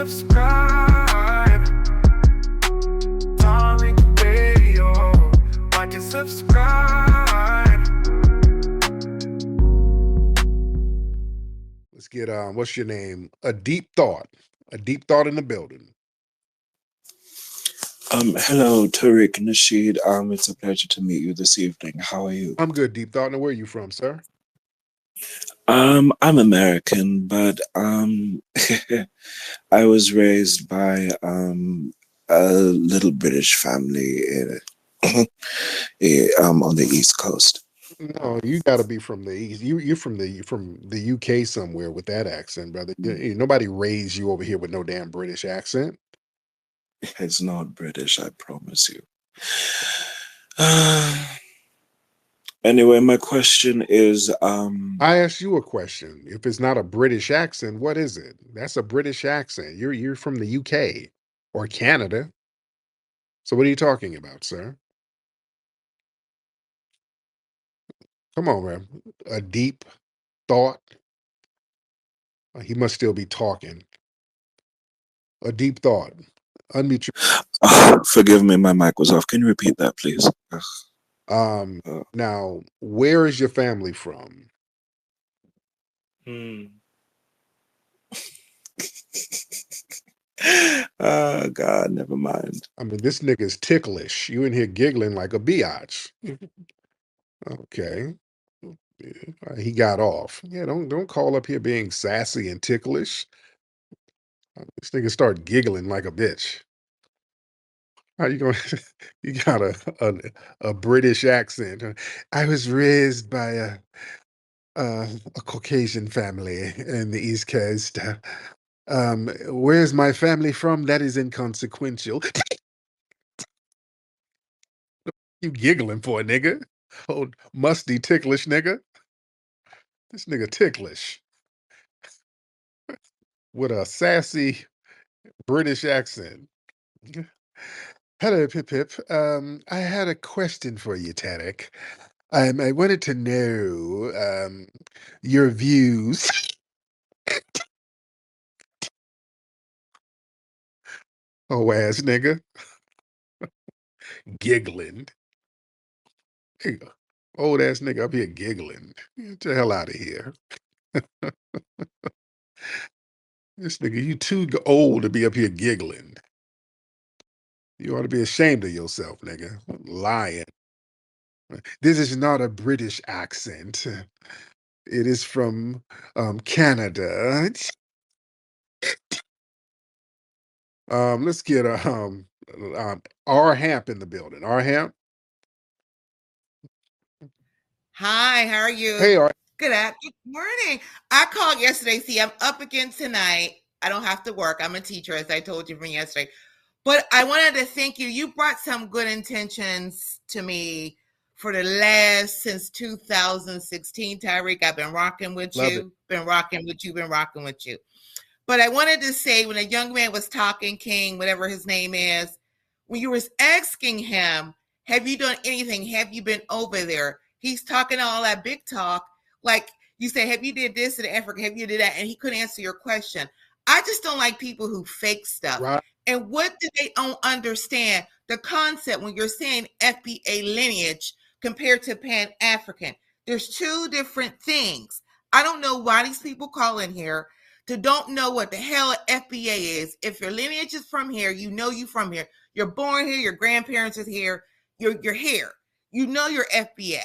subscribe. Tariq Radio. Like and subscribe. Let's get what's your name? A deep thought in the building. Hello, Tariq Nasheed. It's a pleasure to meet you this evening. How are you? I'm good, deep thought. Now, where are you from, sir? I'm American, but I was raised by a little British family on the East Coast. No, you got to be from the East. You're from the UK somewhere with that accent, brother. Nobody raised you over here with no damn British accent. It's not British, I promise you. Anyway, my question is I asked you a question. If it's not a British accent, what is it? That's a British accent. You're from the UK or Canada. So what are you talking about, sir? Come on, man. A deep thought. He must still be talking. A deep thought. Unmute forgive me, my mic was off. Can you repeat that, please? Now, where is your family from? Oh God, never mind. I mean, this nigga's ticklish. You in here giggling like a biatch. Okay. He got off. Yeah, don't call up here being sassy and ticklish. This nigga start giggling like a bitch. How you going? You got a British accent. I was raised by a Caucasian family in the East Coast. Where's my family from? That is inconsequential. You giggling for a nigga? Old musty ticklish nigga. This nigga ticklish with a sassy British accent. Hello, Pip Pip. I had a question for you, Tariq. I wanted to know your views. Oh, ass nigga. Giggling. Hey, old ass nigga up here giggling. Get the hell out of here. This nigga, you too old to be up here giggling. You ought to be ashamed of yourself, nigga. Lying. This is not a British accent. It is from Canada. Let's get R Hamp in the building. R Hamp. Hi, how are you? Hey, R. Good morning. I called yesterday. See, I'm up again tonight. I don't have to work. I'm a teacher, as I told you from yesterday. But I wanted to thank you. You brought some good intentions to me for the last since 2016, Tariq. I've been rocking with you. Been rocking with you. But I wanted to say, when a young man was talking, King, whatever his name is, when you was asking him, have you done anything? Have you been over there? He's talking all that big talk. Like you say, have you did this in Africa? Have you did that? And he couldn't answer your question. I just don't like people who fake stuff. Right. And what do they don't understand? The concept when you're saying FBA lineage compared to Pan-African. There's two different things. I don't know why these people call in here to don't know what the hell FBA is. If your lineage is from here, you know you from here. You're born here, your grandparents is here, you're here. You know you're FBA.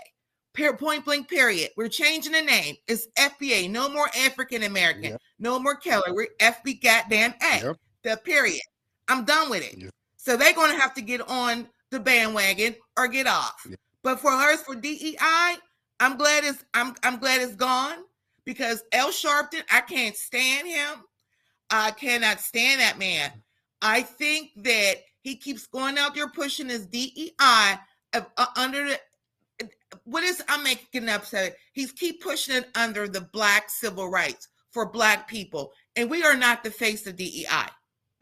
Point blank, period. We're changing the name. It's FBA. No more African American. Yep. No more Keller. We're FB goddamn A. Yep. The period. I'm done with it. Yep. So they're going to have to get on the bandwagon or get off. Yep. But for hers, for DEI, I'm glad it's gone, because L. Sharpton, I can't stand him. I cannot stand that man. I think that he keeps going out there pushing his DEI under the. What is I'm making upset? He's keep pushing it under the Black civil rights for Black people, and we are not the face of DEI.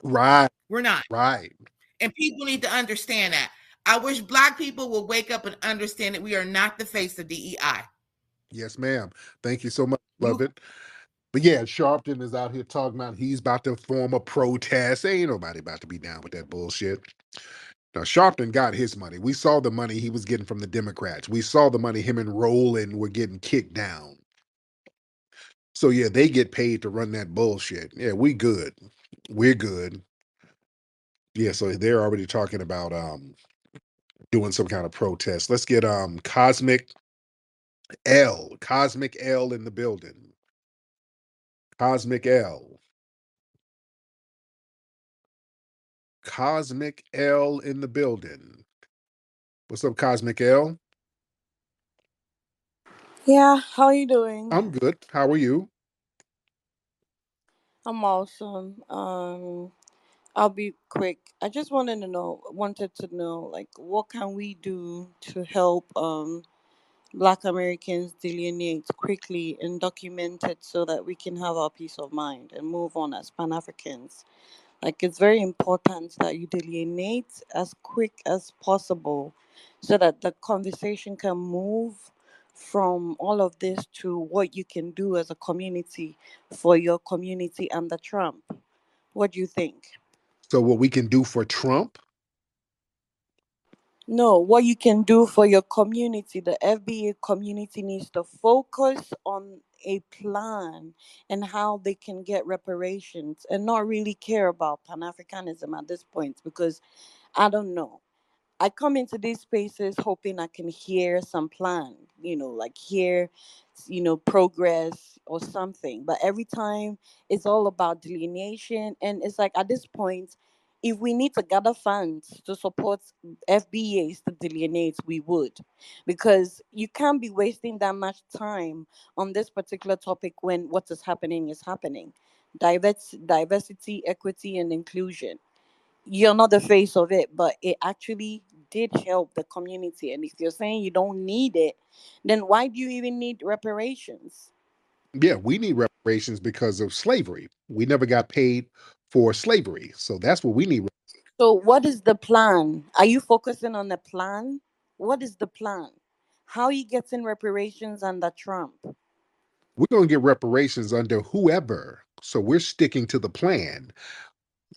Right. We're not. Right. And people need to understand that. I wish Black people will wake up and understand that we are not the face of DEI. Yes, ma'am. Thank you so much. Love it. But yeah, Sharpton is out here talking about he's about to form a protest. Ain't nobody about to be down with that bullshit. Now, Sharpton got his money. We saw the money he was getting from the Democrats. We saw the money him and Rowland were getting kicked down. So yeah, they get paid to run that bullshit. Yeah, we good. We're good. Yeah, so they're already talking about doing some kind of protest. Let's get Cosmic L in the building. Cosmic L. Cosmic L in the building. What's up, Cosmic L? Yeah, how you doing? I'm good. How are you? I'm awesome. I'll be quick. I just wanted to know, like, what can we do to help Black Americans delineate quickly and document it so that we can have our peace of mind and move on as Pan Africans. Like, it's very important that you delineate as quick as possible so that the conversation can move from all of this to what you can do as a community for your community under Trump. What do you think? So what we can do for Trump? No, what you can do for your community. The FBA community needs to focus on a plan and how they can get reparations and not really care about Pan Africanism at this point because I don't know. I come into these spaces hoping I can hear some plan, like hear, progress or something. But every time it's all about delineation. And it's like at this point, if we need to gather funds to support FBAs to delineate, we would. Because you can't be wasting that much time on this particular topic when what is happening is happening. Diversity, equity, and inclusion, you're not the face of it, but it actually did help the community. And if you're saying you don't need it, then why do you even need reparations? Yeah, we need reparations because of slavery. We never got paid for slavery. So that's what we need. So, what is the plan? Are you focusing on the plan? What is the plan? How are you getting reparations under Trump? We're going to get reparations under whoever. So we're sticking to the plan.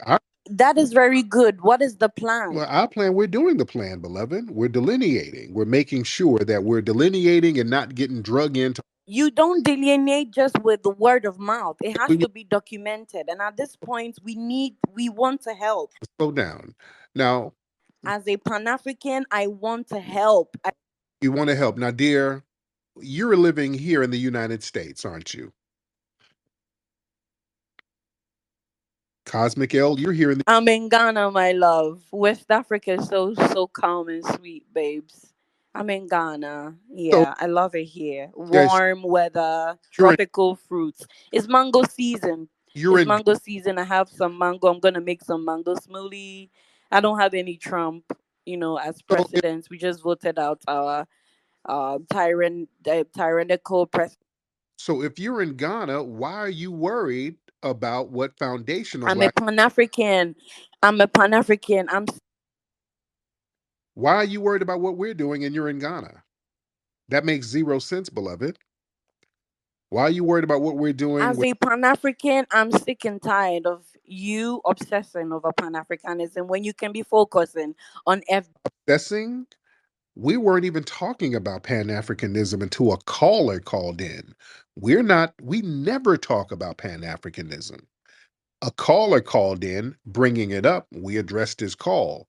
Our, That is very good. What is the well, plan? our plan, we're doing the plan, beloved. We're delineating. We're making sure that we're delineating and not getting drug into. You don't delineate just with the word of mouth. It has We to be documented. And at this point, we want to help. slow down. Now, As a Pan African, I want to help. you want to help. Now, dear, you're living here in the United States, aren't you? Cosmic L, you're here in the. I'm in Ghana, my love. West Africa is so calm and sweet, babes. I'm in Ghana. So, Yeah, I love it here. yes, Warm weather, you're in. tropical fruits. It's mango season. You're It's in. mango season. I have some mango. I'm gonna make some mango smoothie. I don't have any Trump, as So, president. We just voted out our tyrannical president. so if you're in Ghana, why are you worried about what foundational I'm a black? Pan African. I'm a Pan African. I'm Why are you worried about what we're doing and you're in Ghana? That makes zero sense, beloved. Why are you worried about what we're doing As with a Pan African, I'm sick and tired of you obsessing over Pan Africanism when you can be focusing on obsessing? We weren't even talking about Pan Africanism until a caller called in. We never talk about Pan Africanism. A caller called in, bringing it up. We addressed his call.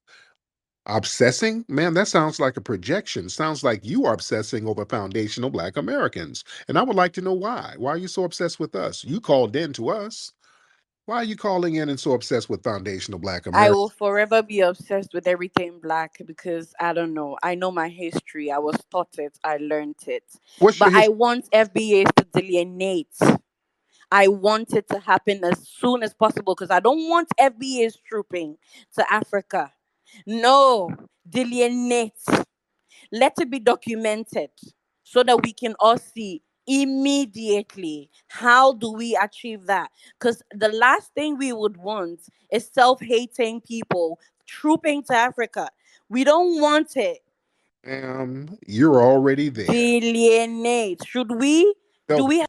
Obsessing? Man, that sounds like a projection. Sounds like you are obsessing over foundational Black Americans. And I would like to know why. Why are you so obsessed with us? You called in to us. Why are you calling in and so obsessed with foundational Black I Americans? will forever be obsessed with everything black because I don't know. I know my history. I was taught it. I learned it. What's your But I history? want FBAs to delineate. I want it to happen as soon as possible because I don't want FBAs trooping to Africa. No, delineate. Let it be documented so that we can all see immediately how do we achieve that, because the last thing we would want is self-hating people trooping to Africa. We don't want it. You're already there. Delineate. Should we? Do Self, we?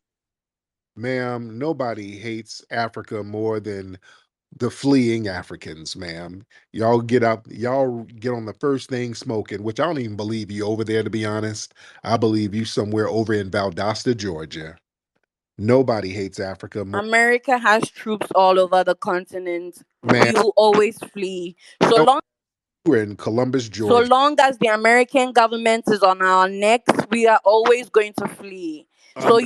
Ma'am, nobody hates Africa more than the fleeing Africans, ma'am. Y'all get on the first thing smoking, which I don't even believe you over there, to be honest. I believe you somewhere over in Valdosta, Georgia. Nobody hates Africa more. America has troops all over the continent. Man, We will always flee. So no, long we're in Columbus, so Georgia. long as the American government is on our necks, we are always going to flee. So Um,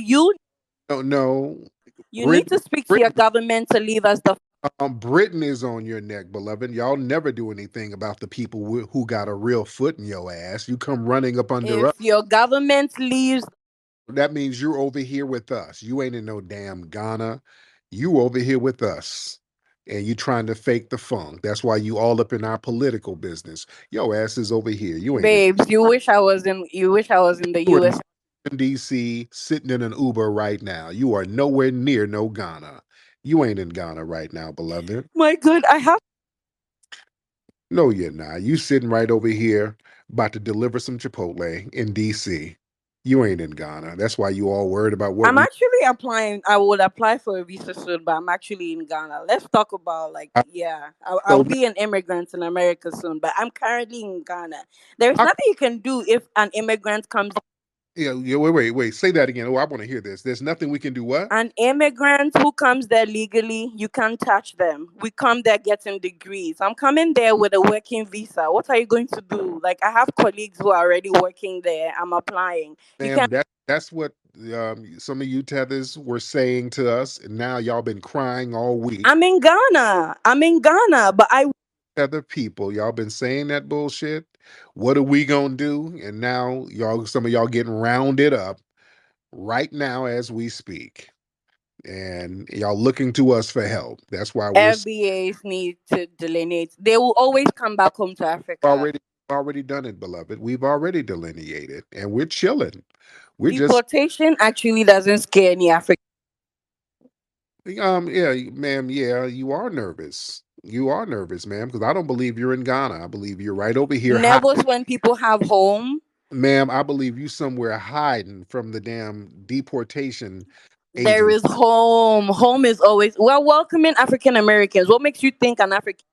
no, no. you need Britain, to speak to your Britain, government to leave us the Britain is on your neck, beloved. Y'all never do anything about the people who got a real foot in your ass. You come running up under if us. your government leaves. That means you're over here with us. You ain't in no damn Ghana. You over here with us. And you trying to fake the funk. That's why you all up in our political business. Your ass is over here. You ain't in, Babes, you wish I was in the you in US. DC sitting in an Uber right now. You are nowhere near no Ghana. You ain't in Ghana right now, beloved. My good, I have No, you're not. You sitting right over here about to deliver some Chipotle in DC. You ain't in Ghana. That's why you all worried about what I'm we actually applying. I would apply for a visa soon, but I'm actually in Ghana. Let's talk about like, yeah, I'll so be an immigrant in America soon, but I'm currently in Ghana. There's how, nothing you can do if an immigrant comes. yeah, wait. Say that again. Oh, I want to hear this. There's nothing we can do. What? An immigrant who comes there legally, you can't touch them. We come there getting degrees. I'm coming there with a working visa. What are you going to do? Like, I have colleagues who are already working there. I'm applying. You Ma'am, can. that's what some of you tethers were saying to us, and now y'all been crying all week. I'm in Ghana. But I Tether people, y'all been saying that bullshit. What are we gonna do? And now some of y'all getting rounded up right now as we speak, and y'all looking to us for help. That's why FBAs need to delineate. They will always come back home to Africa. already already done it, beloved. We've already delineated, and we're chilling. We're just Deportation actually doesn't scare any African. Yeah, ma'am, yeah, you are nervous. You are nervous, ma'am, because I don't believe you're in Ghana. I believe you're right over here. Nervous when people have home. Ma'am, I believe you somewhere hiding from the damn deportation There agent. is home. Home is always. We're welcoming African Americans. What makes you think an African?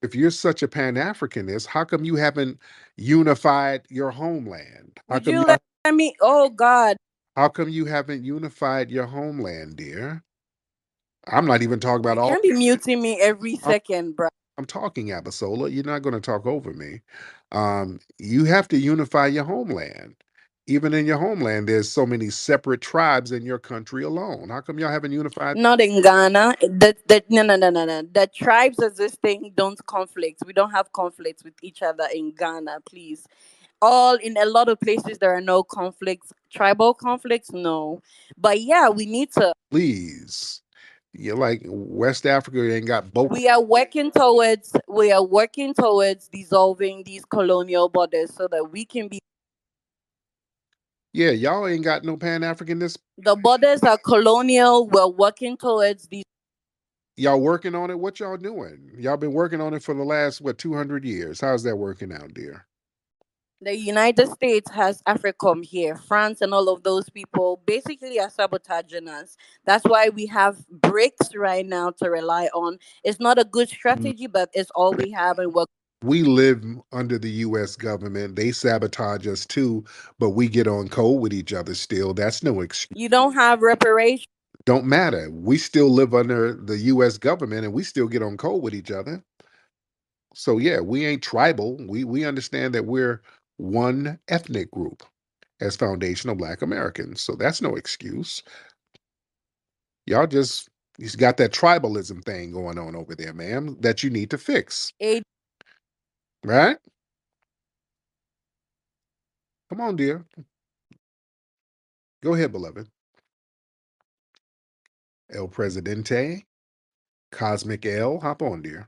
If you're such a Pan-Africanist, how come you haven't unified your homeland? Would you let me? Oh God. How come you haven't unified your homeland, dear? I'm not even talking about You all can't be muting me every I'm, second, bro. I'm talking Abasola. You're not going to talk over me. You have to unify your homeland. Even in your homeland, there's so many separate tribes in your country alone. How come y'all haven't unified? Not in Ghana. No. The tribes existing don't conflict. We don't have conflicts with each other in Ghana, please. All in a lot of places there are no conflicts. Tribal conflicts, no. But yeah, we need to. Please. You're like West Africa ain't got both. We are working towards dissolving these colonial borders so that we can be. Yeah, y'all ain't got no Pan-Africanist. The borders are colonial. We're working towards these. Y'all working on it? What y'all doing? Y'all been working on it for the last, 200 years. How's that working out, dear? The United States has AFRICOM here. France and all of those people basically are sabotaging us. That's why we have BRICS right now to rely on. It's not a good Mm, strategy, but it's all we have, and we're. We live under the US government. They sabotage us too, but we get on code with each other still. That's no excuse. You don't have reparations. Don't matter. We still live under the US government and we still get on code with each other. So yeah, we ain't tribal. We understand that we're one ethnic group as foundational Black Americans. So that's no excuse. Y'all just you got that tribalism thing going on over there, ma'am, that you need to fix. Right? Come on, dear. Go ahead, beloved. El Presidente, Cosmic L, hop on, dear.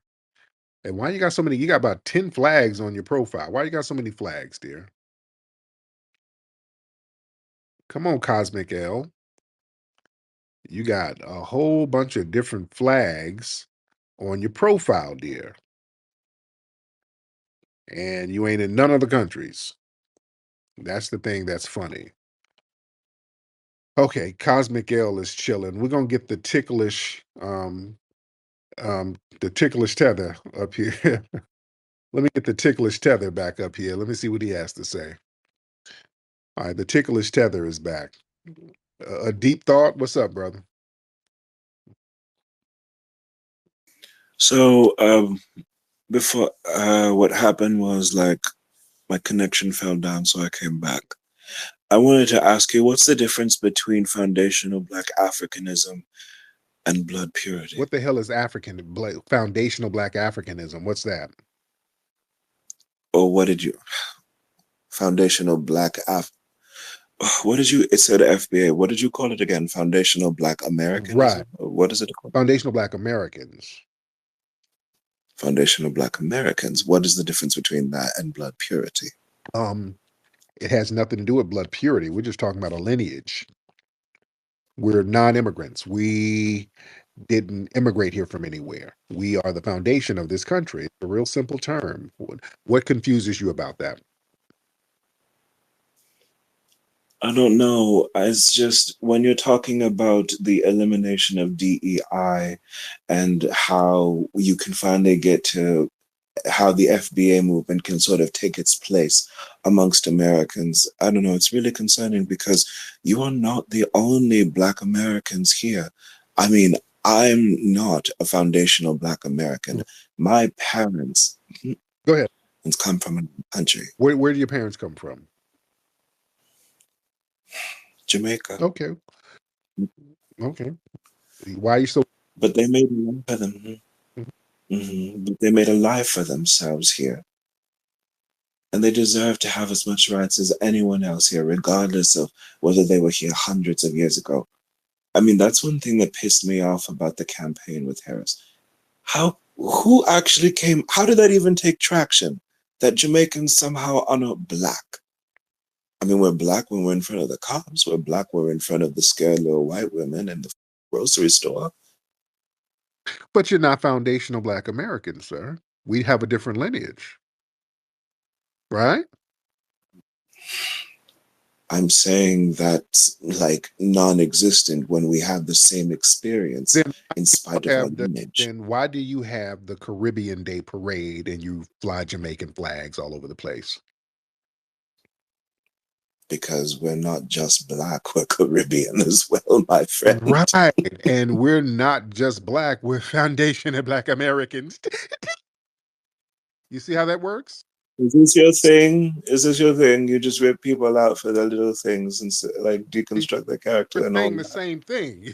And why you got so many? You got about 10 flags on your profile. Why you got so many flags, dear? Come on, Cosmic L. You got a whole bunch of different flags on your profile, dear. And you ain't in none of the countries. That's the thing that's funny. Okay, Cosmic L is chilling. We're gonna get the ticklish tether up here. Let me get the ticklish tether back up here. Let me see what he has to say. All right, the ticklish tether is back. A deep thought. What's up, brother? So, before what happened was like my connection fell down, so I came back. I wanted to ask you, what's the difference between foundational Black Africanism and blood purity? What the hell is foundational Black Africanism? What's that? Or what did you foundational Black Af? What did you? It said FBA. What did you call it again? Foundational Black Americanism. Right. Or what is it called? Foundational Black Americans. Foundational Black Americans. What is the difference between that and blood purity? It has nothing to do with blood purity. We're just talking about a lineage. We're non-immigrants. We didn't immigrate here from anywhere. We are the foundation of this country. It's a real simple term. What confuses you about that? I don't know. It's just when you're talking about the elimination of DEI and how you can finally get to how the FBA movement can sort of take its place amongst Americans. I don't know. It's really concerning because you are not the only Black Americans here. I mean, I'm not a foundational Black American. My parents Go ahead. come from a country, Where do your parents come from? Jamaica. Okay. Okay. Why are you so? But they made a life for them. But they made a life for themselves here. And they deserve to have as much rights as anyone else here, regardless of whether they were here hundreds of years ago. I mean, that's one thing that pissed me off about the campaign with Harris. Who actually came, how did that even take traction? That Jamaicans somehow are not Black. I mean, we're Black when we're in front of the cops. We're Black when we're in front of the scared little white women in the grocery store. But you're not foundational Black Americans, sir. We have a different lineage, right? I'm saying that's like non-existent when we have the same experience in spite of our lineage. Then why do you have the Caribbean Day Parade and you fly Jamaican flags all over the place? Because we're not just Black, we're Caribbean as well, my friend. Right. And we're not just Black, we're foundational Black Americans. You see how that works? Is this your thing? Is this your thing? You just rip people out for their little things and like deconstruct their character and all Saying that. the same thing,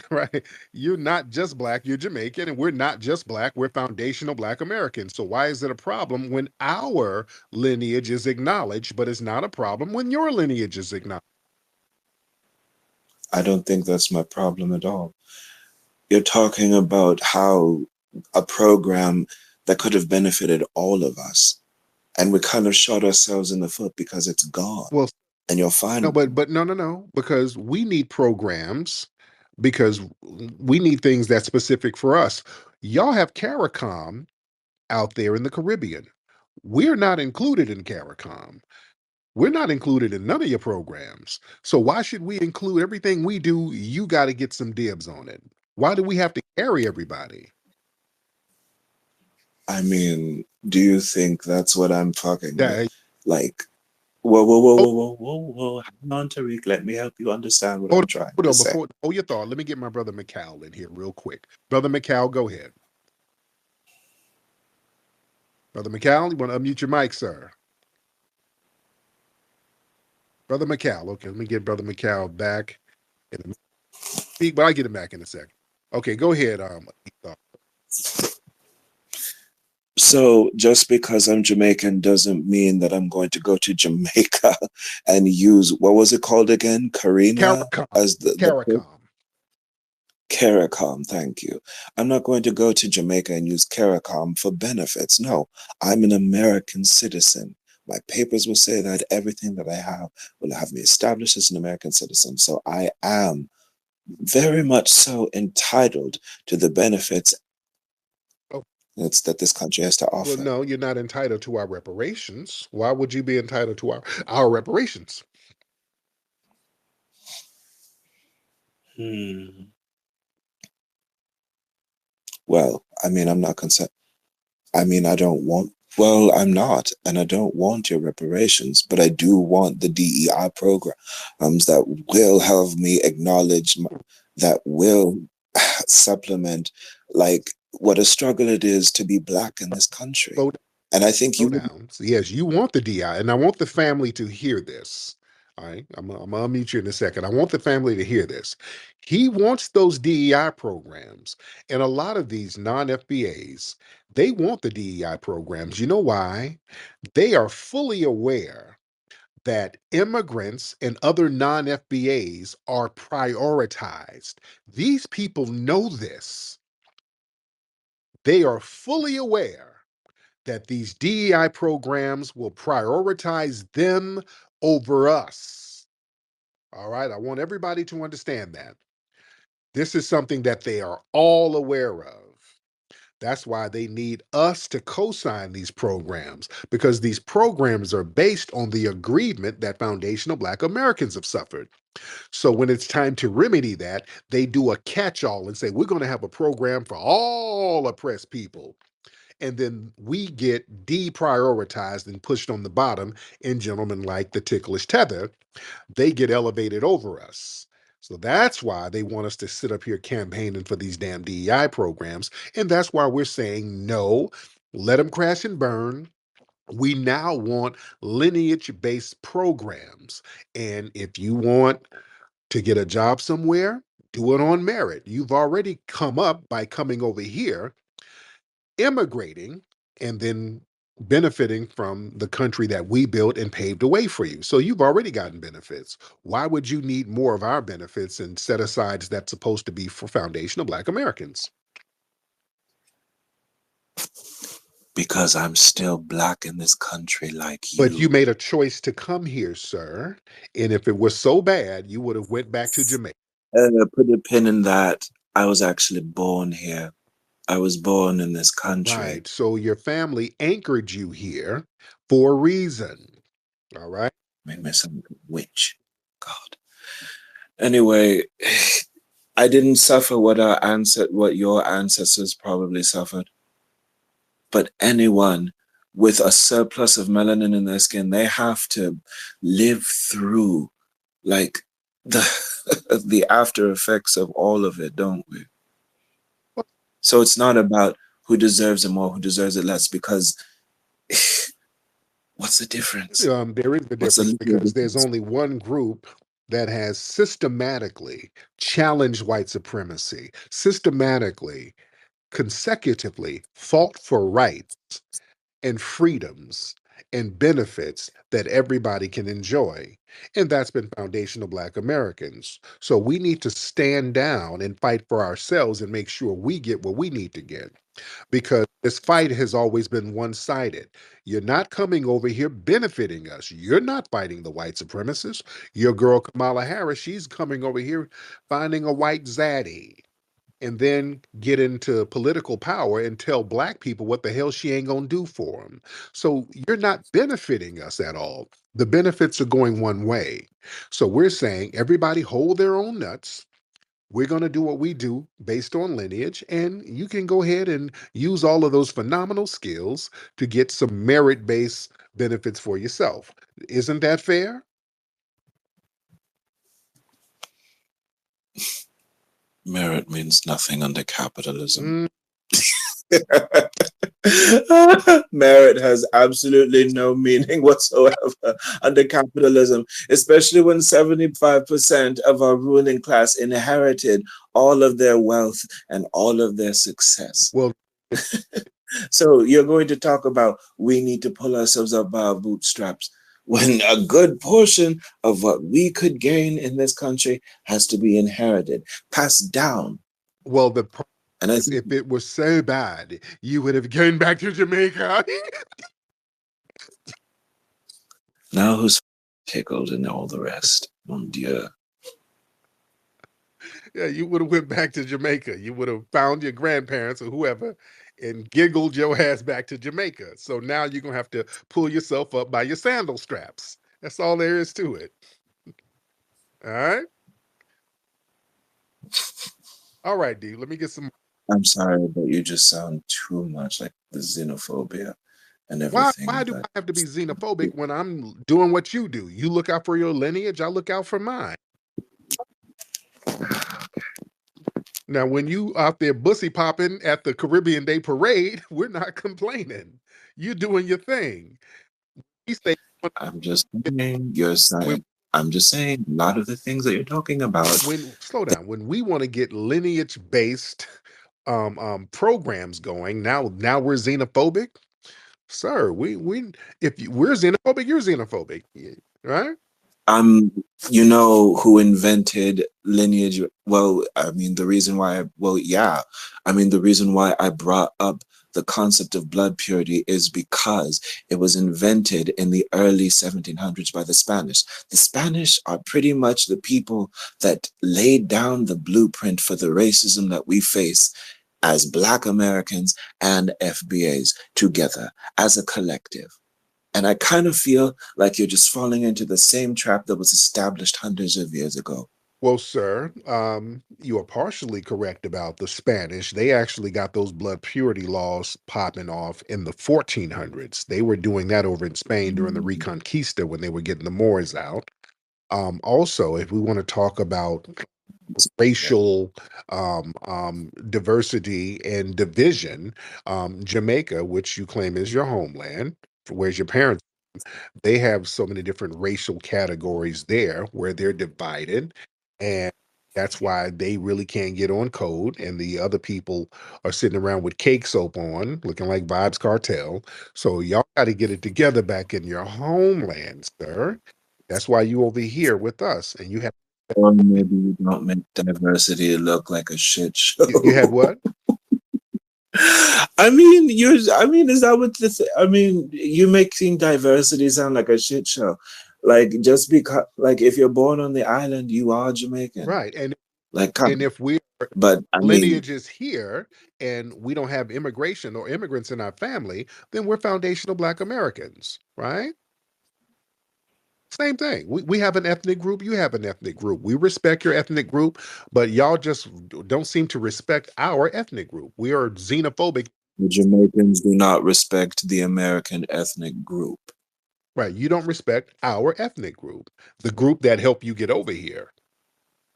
right? You're not just Black, you're Jamaican, and we're not just Black, we're foundational Black Americans. So why is it a problem when our lineage is acknowledged, but it's not a problem when your lineage is acknowledged? I don't think that's my problem at all. You're talking about how a program that could have benefited all of us, and we kind of shot ourselves in the foot because it's gone. Well, and you're fine. No, but no, because we need programs, because we need things that's specific for us. Y'all have CARICOM out there in the Caribbean. We're not included in CARICOM. We're not included in none of your programs. So why should we include everything we do? You got to get some dibs on it. Why do we have to carry everybody? I mean, do you think that's what I'm talking about? Like, whoa. Hang on, Tariq. Let me help you understand what I'm trying to say. Hold your thought. Let me get my brother McCall in here real quick. Brother McCall, go ahead. Brother McCall, you want to unmute your mic, sir? Brother McCall. Okay, let me get Brother McCall back. But I'll get him back in a second. Okay, go ahead. So just because I'm Jamaican doesn't mean that I'm going to go to Jamaica and use, what was it called again? CARICOM. As CARICOM. CARICOM, thank you. I'm not going to go to Jamaica and use CARICOM for benefits. No, I'm an American citizen. My papers will say that everything that I have will have me established as an American citizen. So I am very much so entitled to the benefits that this country has to offer. Well, no, you're not entitled to our reparations. Why would you be entitled to our reparations? Hmm. Well, I mean, I'm not concerned. I mean, I don't want, well, I'm not, and I don't want your reparations, but I do want the DEI programs that will help me acknowledge, that will supplement, like, what a struggle it is to be Black in this country. Slow, And I think slow you would, down. So yes, you want the DI, and I want the family to hear this. All right, I'm gonna unmute you in a second. I want the family to hear this. He wants those DEI programs, and a lot of these non-FBAs, they want the DEI programs. You know why? They are fully aware that immigrants and other non-FBAs are prioritized. These people know this. They are fully aware that these DEI programs will prioritize them over us. All right, I want everybody to understand that. This is something that they are all aware of. That's why they need us to co sign these programs, because these programs are based on the aggrievement that foundational Black Americans have suffered. So when it's time to remedy that, they do a catch all and say, we're going to have a program for all oppressed people. And then we get deprioritized and pushed on the bottom. And gentlemen like the Ticklish Tether, they get elevated over us. So that's why they want us to sit up here campaigning for these damn DEI programs. And that's why we're saying no, let them crash and burn. We now want lineage based programs. And if you want to get a job somewhere, do it on merit. You've already come up by coming over here, immigrating, and then benefiting from the country that we built and paved the way for you. So you've already gotten benefits. Why would you need more of our benefits and set asides that's supposed to be for foundational Black Americans? because I'm still Black in this country like But you you. made a choice to come here, sir. And if it was so bad, you would have went back to Jamaica. Put a pin in that. I was actually born here. I was born in this country. Right. So your family anchored you here for a reason. All right. Make me sound like a witch. God. Anyway, I didn't suffer what your ancestors probably suffered. But anyone with a surplus of melanin in their skin, they have to live through, like, the the after effects of all of it, don't we? So it's not about who deserves it more, who deserves it less, because what's the difference? There is a What's the difference little because there's difference? only one group that has systematically challenged white supremacy, systematically, consecutively fought for rights and freedoms and benefits that everybody can enjoy. And that's been foundational Black Americans. So we need to stand down and fight for ourselves and make sure we get what we need to get, because this fight has always been one-sided. You're not coming over here benefiting us. You're not fighting the white supremacists. Your girl Kamala Harris, she's coming over here finding a white zaddy and then get into political power and tell Black people what the hell she ain't gonna do for them. So you're not benefiting us at all. The benefits are going one way. So we're saying everybody hold their own nuts. We're going to do what we do based on lineage, and you can go ahead and use all of those phenomenal skills to get some merit based benefits for yourself. Isn't that fair? Merit means nothing under capitalism. Mm, Merit has absolutely no meaning whatsoever under capitalism, especially when 75% of our ruling class inherited all of their wealth and all of their success. well, So you're going to talk about we need to pull ourselves up by our bootstraps when a good portion of what we could gain in this country has to be inherited, passed down. well, the problem And I is think if it was so bad, you would have gone back to Jamaica. now who's tickled and all the rest? Mon Dieu. Yeah, you would have went back to Jamaica. You would have found your grandparents or whoever and giggled your ass back to Jamaica. So now you're gonna have to pull yourself up by your sandal straps. That's all there is to it. All right. All right, D. Let me get some. I'm sorry, but you just sound too much like the xenophobia and Why everything do that. I have to be xenophobic when I'm doing what you do? You look out for your lineage, I look out for mine. Now, when you out there bussy popping at the Caribbean Day Parade, we're not complaining. You doing your thing. We say I'm just saying, you're when saying. I'm just saying, a lot of the things that you're talking about. slow down. When we want to get lineage based programs going, now we're xenophobic, sir. We if we're xenophobic, you're xenophobic, right? Um, you know who invented lineage? Well, I mean, the reason why, well, yeah. I mean, the reason why I brought up the concept of blood purity is because it was invented in the early 1700s by the Spanish. The Spanish are pretty much the people that laid down the blueprint for the racism that we face as Black Americans and FBAs together as a collective. And I kind of feel like you're just falling into the same trap that was established hundreds of years ago. Well, sir, you are partially correct about the Spanish. They actually got those blood purity laws popping off in the 1400s. They were doing that over in Spain during the Mm, Reconquista when they were getting the Moors out. Also, if we want to talk about racial diversity and division, Jamaica, which you claim is your homeland, where's your parents? They have so many different racial categories there where they're divided, and that's why they really can't get on code, and the other people are sitting around with cake soap on, looking like Vibes Cartel. So y'all got to get it together back in your homeland, sir. That's why you over here with us, and you have or maybe you don't make diversity look like a shit you had show. what? I mean, you're. I mean, is that what this? I mean, you making diversity sound like a shit show. Like just because, like, if you're born on the island, you are Jamaican. Right, Like, come. and if we But I mean, lineage is here and we don't have immigration or immigrants in our family, then we're foundational Black Americans, right? Same thing. We have an ethnic group, you have an ethnic group. We respect your ethnic group, but y'all just don't seem to respect our ethnic group. We are xenophobic, the Jamaicans do not respect the American ethnic group. right? You don't respect our ethnic group, the group that helped you get over here.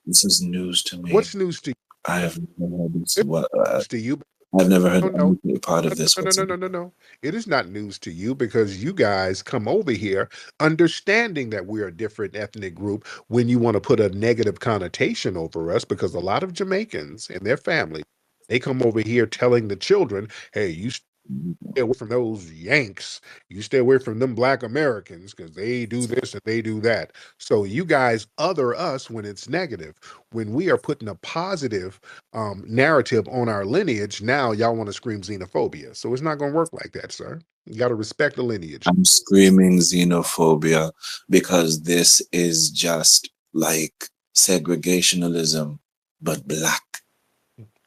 This is news to me. What's news to you? I have never heard this. It's What? news to you. I've never heard No, no, any part of this no, no, no, whatsoever. no, no, no. It is not news to you because you guys come over here understanding that we're a different ethnic group when you want to put a negative connotation over us because a lot of Jamaicans and their families, they come over here telling the children, hey, you stay away from those Yanks. You stay away from them Black Americans because they do this and they do that. So you guys other us when it's negative. When we are putting a positive narrative on our lineage, now y'all want to scream xenophobia. So it's not going to work like that, sir. You got to respect the lineage. I'm screaming xenophobia because this is just like segregationalism, but black.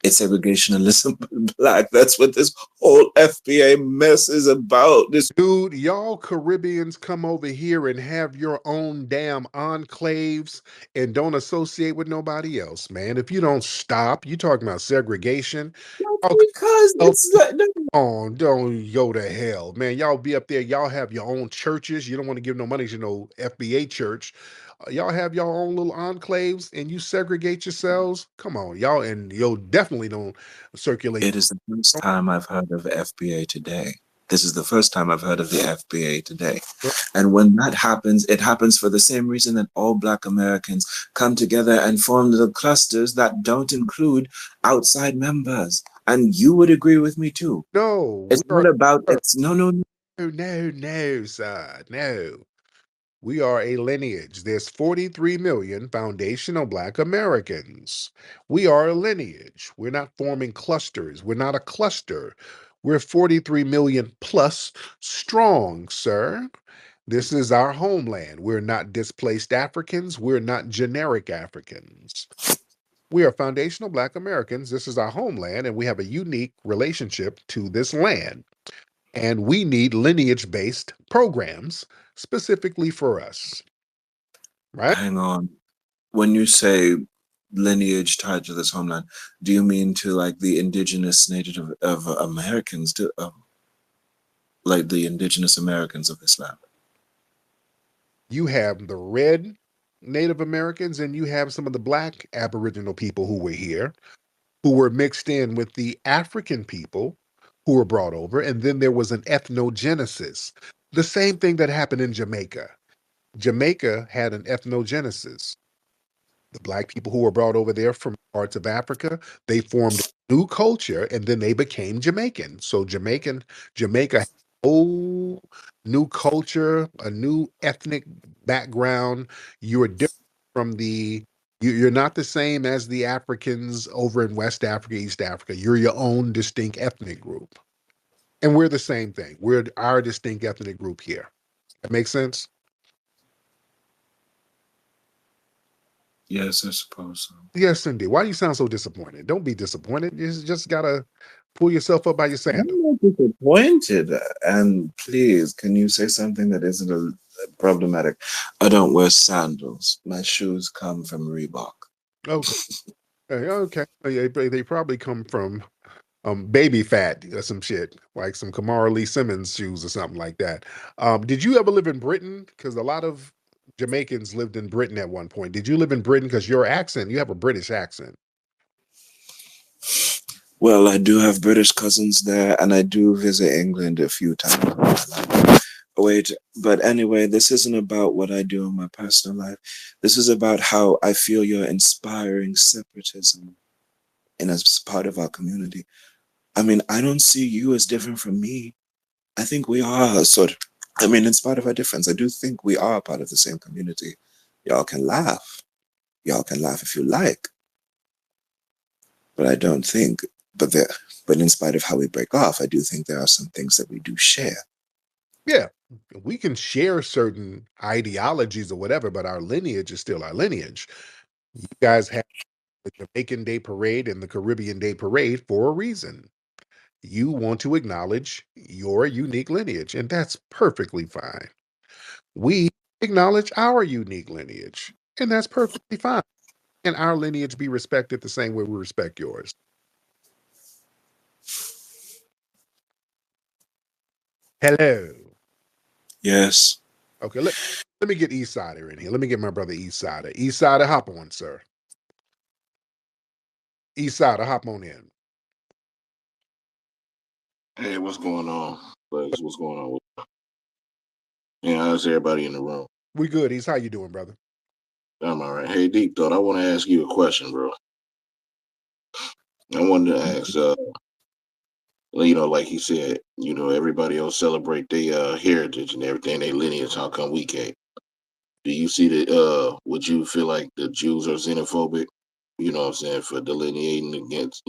It's segregationalism, but black. That's what this whole FBA mess is about. This Dude, y'all Caribbeans come over here and have your own damn enclaves and don't associate with nobody else, man. If you don't stop, you talking about segregation. Y'all because come it's like on, don't go to hell, man. Y'all be up there. Y'all have your own churches. You don't want to give no money to no FBA church. Y'all have your own little enclaves and you segregate yourselves. Come on, y'all, and you'll definitely don't circulate. it is the first time I've heard of FBA today. This is the first time I've heard of the FBA today. And when that happens, it happens for the same reason that all Black Americans come together and form little clusters that don't include outside members. And you would agree with me too. No, we It's are not about, it's no, no, no. no, sir, no. We are a lineage. There's 43 million foundational Black Americans. We are a lineage. We're not forming clusters. We're not a cluster. We're 43 million plus strong, sir. This is our homeland. We're not displaced Africans. We're not generic Africans. We are foundational Black Americans. This is our homeland, and we have a unique relationship to this land. And we need lineage based programs specifically for us, right? Hang on. When you say lineage tied to this homeland, do you mean to like the indigenous native of Americans, like the indigenous Americans of this land? You have the red Native Americans and you have some of the black Aboriginal people who were here, who were mixed in with the African people who were brought over. And then there was an ethnogenesis. The same thing that happened in Jamaica. Jamaica had an ethnogenesis. The black people who were brought over there from parts of Africa, they formed a new culture and then they became Jamaican. So Jamaica has a whole new culture, a new ethnic background. You're different from you're not the same as the Africans over in West Africa, East Africa. You're your own distinct ethnic group. And we're the same thing. We're our distinct ethnic group here. That makes sense? Yes, I suppose so. Yes, indeed. Why do you sound so disappointed? Don't be disappointed. You just gotta pull yourself up by your sandals. I'm not disappointed. And please, can you say something that isn't problematic? I don't wear sandals. My shoes come from Reebok. Okay. Okay. They probably come from baby fat or some shit, like some Kamara Lee Simmons shoes or something like that. Did you ever live in Britain? Because a lot of Jamaicans lived in Britain at one point. Did you live in Britain? Because your accent, you have a British accent. Well, I do have British cousins there, and I do visit England a few times in my life. Wait, but anyway, this isn't about what I do in my personal life. This is about how I feel you're inspiring separatism in as part of our community. I mean, I don't see you as different from me. I think we are in spite of our difference, I do think we are part of the same community. Y'all can laugh. Y'all can laugh if you like. But I don't think, but in spite of how we break off, I do think there are some things that we do share. Yeah, we can share certain ideologies or whatever, but our lineage is still our lineage. You guys have the Jamaican Day Parade and the Caribbean Day Parade for a reason. You want to acknowledge your unique lineage, and that's perfectly fine. We acknowledge our unique lineage, and that's perfectly fine. And our lineage be respected the same way we respect yours. Hello. Yes. Okay, let me get Eastsider in here. Let me get my brother Eastsider. Eastsider, hop on, sir. Eastsider, hop on in. Hey, what's going on, Buzz? What's going on? How's everybody in the room? We good, East. How you doing, brother? I'm all right. Hey, Deep Thought, I want to ask you a question, bro. I wanted to ask, like he said, everybody else celebrate their heritage and everything, their lineage. How come we can't? Do you see that? Would you feel like the Jews are xenophobic? You know what I'm saying, for delineating against,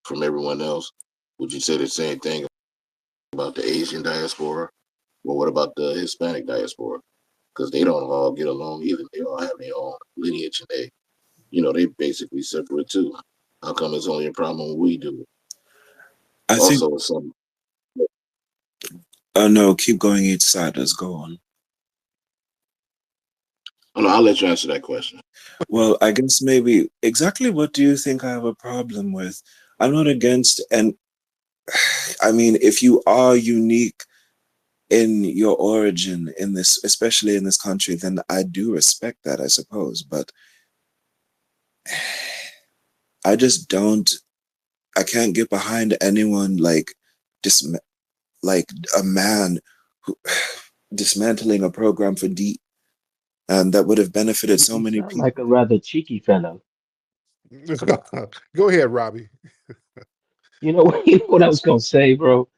from everyone else? Would you say the same thing about the Asian diaspora? Well, what about the Hispanic diaspora? Because they don't all get along either. They all have their own lineage, and they basically separate too. How come it's only a problem when we do it? I think, Also, some. oh no, keep going each side. Let's go on. Oh, no, I'll let you answer that question. Well, I guess maybe exactly what do you think I have a problem with? I'm not against, and I mean, if you are unique in your origin in this, especially in this country, then I do respect that, I suppose. But I just don't. I can't get behind anyone like like a man who dismantling a program for D and that would have benefited so You many sound like a people. rather cheeky fellow. Go ahead, Robbie. You know, you know what I was gonna say, bro?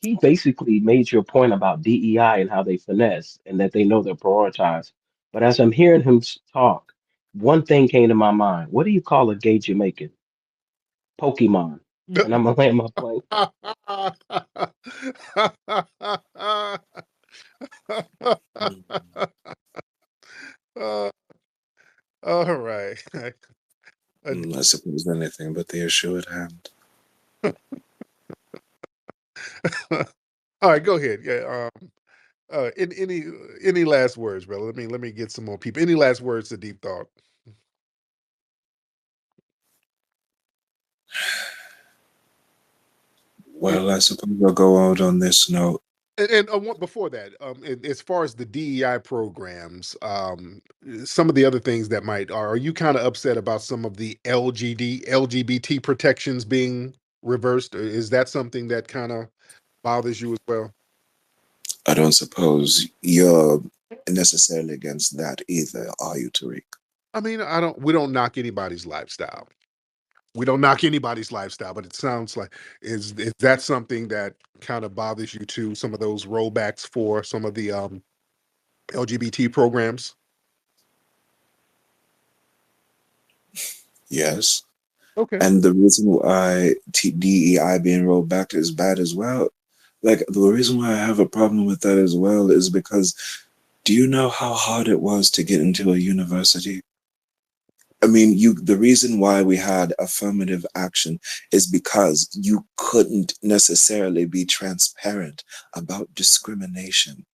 He basically made your point about DEI and how they finesse and that they know they're prioritized. But as I'm hearing him talk, one thing came to my mind. What do you call a gay Jamaican? Pokemon. And I'm gonna land my plane. Uh, all right. I suppose anything but the issue at hand. All right, go ahead. Yeah. Any last words, brother? Let me get some more people. Any last words to Deep Thought? Yeah. Well, I suppose we'll go out on this note. And before that, as far as the DEI programs, some of the other things that are you kind of upset about some of the LGBT protections being reversed? Or is that something that kind of bothers you as well? I don't suppose you're necessarily against that either, are you, Tariq? I mean, we don't knock anybody's lifestyle. We don't knock anybody's lifestyle, but it sounds like is that something that kind of bothers you too? Some of those rollbacks for some of the LGBT programs. Yes. Okay. And the reason why DEI being rolled back is bad as well. Like, the reason why I have a problem with that as well is because do you know how hard it was to get into a university? I mean, the reason why we had affirmative action is because you couldn't necessarily be transparent about discrimination.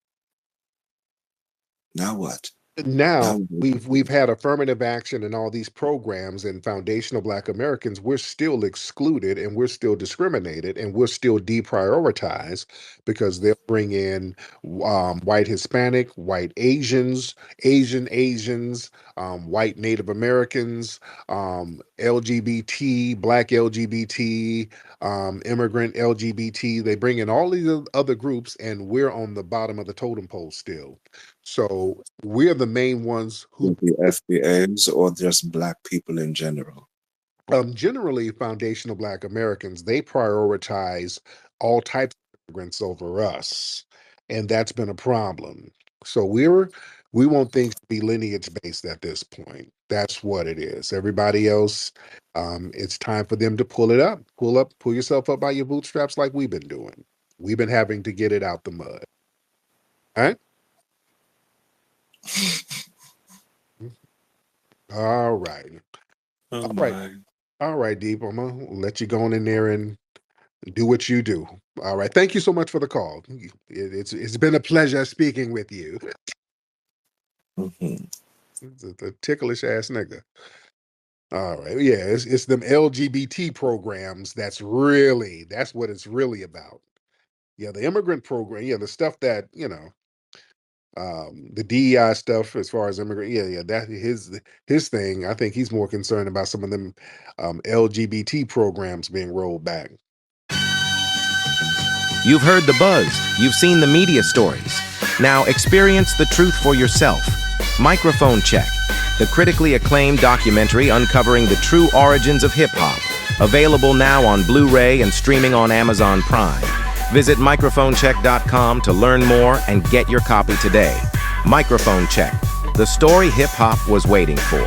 Now what? Now Now we've had affirmative action and all these programs and foundational Black Americans, we're still excluded and we're still discriminated and we're still deprioritized because they'll bring in white Hispanic, white Asians, white Native Americans, LGBT, Black LGBT, immigrant LGBT. They bring in all these other groups and we're on the bottom of the totem pole still. So we're the main ones who the FBAs or just Black people in general. generally foundational Black Americans, they prioritize all types of immigrants over us. And that's been a problem. So we want things to be lineage based at this point. That's what it is. Everybody else, it's time for them to pull yourself up by your bootstraps like we've been doing. We've been having to get it out the mud. All right. All right. Oh All right. my. All right, Deep. I'm gonna let you go on in there and do what you do. All right. Thank you so much for the call. It's been a pleasure speaking with you. Hmm. The ticklish ass nigga. All right. Yeah, it's them LGBT programs. That's what it's really about. Yeah, the immigrant program. Yeah, the stuff that the DEI stuff as far as immigrant. Yeah. That his thing. I think he's more concerned about some of them LGBT programs being rolled back. You've heard the buzz, you've seen the media stories. Now experience the truth for yourself. Microphone Check, the critically acclaimed documentary uncovering the true origins of hip-hop. Available now on Blu-ray and streaming on Amazon Prime. Visit microphonecheck.com to learn more and get your copy today. Microphone Check, the story hip-hop was waiting for.